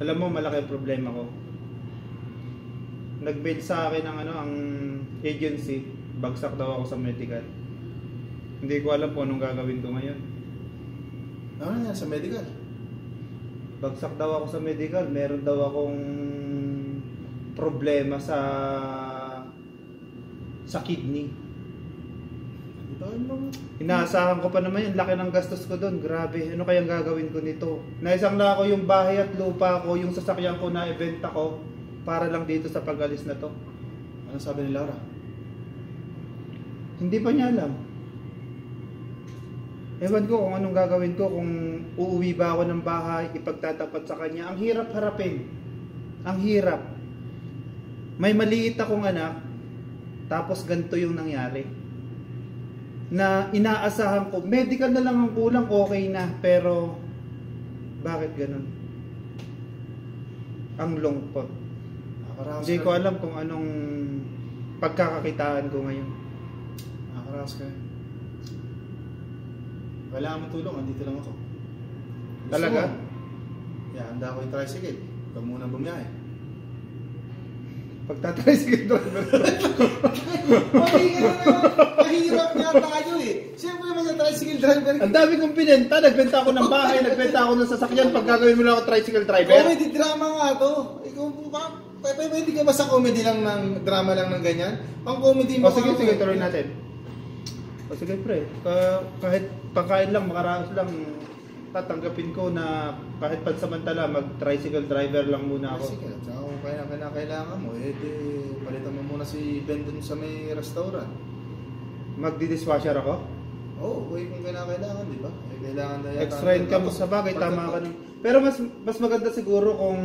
Alam mo, malaki ang problema ko. Nag-bail sa akin ang agency. Bagsak daw ako sa medical. Hindi ko alam kung anong gagawin ko ngayon. Ano yan sa medical? Bagsak daw ako sa medical. Meron daw akong problema sa kidney. Inaasahan ko pa naman yung laki ng gastos ko doon. Grabe, ano kayang gagawin ko nito? Naisang na ako yung bahay at lupa ko, yung sasakyan ko na ibenta ko para lang dito sa pag-alis na to. Ano sabi ni Laura? Hindi pa niya alam. Ewan ko kung anong gagawin ko, kung uuwi ba ako ng bahay, ipagtatapat sa kanya. Ang hirap harapin. Ang hirap. May maliit akong anak, tapos ganito yung nangyari. Na inaasahan ko, medical na lang ang kulang, okay na. Pero, bakit ganun? Ang lungkot. Hindi ko alam kung anong pagkakakitaan ko ngayon. Nakakaraos ka. Kailangan mo tulong, andito lang ako. Talaga? Yeah, handa ko yung tricycle. Huwag muna bumiyahe. Pagtatricycle driver. Mahirap nga tayo eh. Siyempre naman sa tricycle driver. Ang dami kong pinenta. Nagbenta ako ng bahay, nagbenta ako ng sasakyan. Pag gagawin mo lang ako tricycle driver. Comedy drama nga to. Ikaw pa, pwede ka ba sa comedy lang ng drama lang ng ganyan? Pang comedy mo. O sige, tuloy natin. O sige pre, kahit pagkain lang, makaraos lang, tatanggapin ko na kahit pansamantala mag-tricycle driver lang muna ako. Sige, tsaka kung kailangan mo, palitan mo muna si Ben dun sa may restaurant. Magdi-dishwasher ako? Oo, kung kailangan, di ba? Kailangan na yata. Extra income sa bagay, tama ka nun. Pero mas maganda siguro kung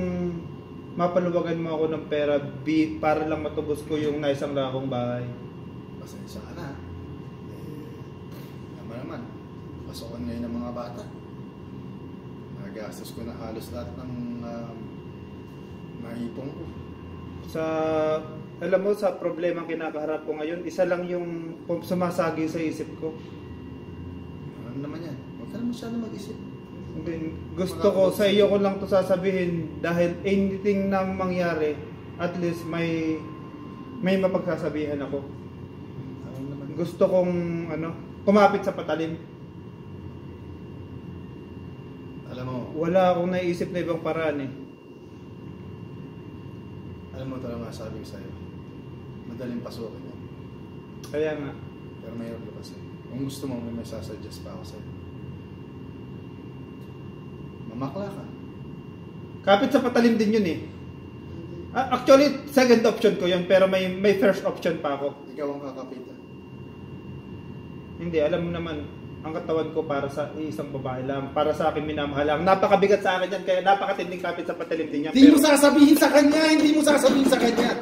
mapaluwagan mo ako ng pera para lang matubos ko yung naisang lakong bahay. Pasensya ka na. Naman, pasokan ngayon ng mga bata. Nagastos ko na halos lahat ng maipong ko. Alam mo, sa problema kinakaharap ko ngayon, isa lang yung sumasagi sa isip ko. Ano naman yan? Huwag ka na masyado mag-isip. Gusto ko, sa iyo ko lang to sasabihin dahil anything na mangyari, at least may mapagsasabihan ako. Ano naman? Gusto kong kumapit sa patalim. Alam mo, wala akong naisip na ibang paraan eh. Alam mo talaga masabi ko sa'yo. Madaling pasukin yan. Kaya nga. Pero mayroon ko kasi. Kung gusto mo, may sasuggest pa ako sa'yo. Mamakla ka. Kapit sa patalim din yun eh. Actually, second option ko yun, pero may first option pa ako. Ikaw ang kakapitan. Hindi, alam mo naman, ang katawan ko para sa isang babae lang, para sa akin minamahal lang. Napakabigat sa akin yan, kaya napakatinding kapit sa patalim din yan. Hindi mo sasabihin sa kanya, hindi mo sasabihin sa kanya.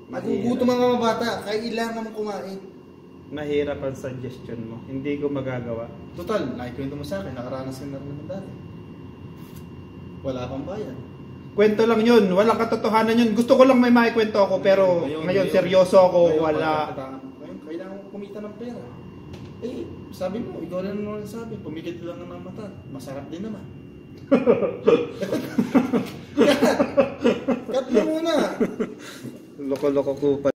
Nagugutom ang mga bata, kailangan mo kumain. Mahirap ang suggestion mo, hindi ko magagawa. Total, nakikwento mo sa akin, nakaranas ka na rin naman dati. Wala pang bayan. Kwento lang yun, walang katotohanan yun. Gusto ko lang may maikwento ako, pero ngayon seryoso ako, wala. Ngayon, kailangan mo kumita ng pera. Eh, sabi mo, ikaw rin naman sabi, pumikit lang ng mata. Masarap din naman. Cut mo muna. Loko-loko ko pa.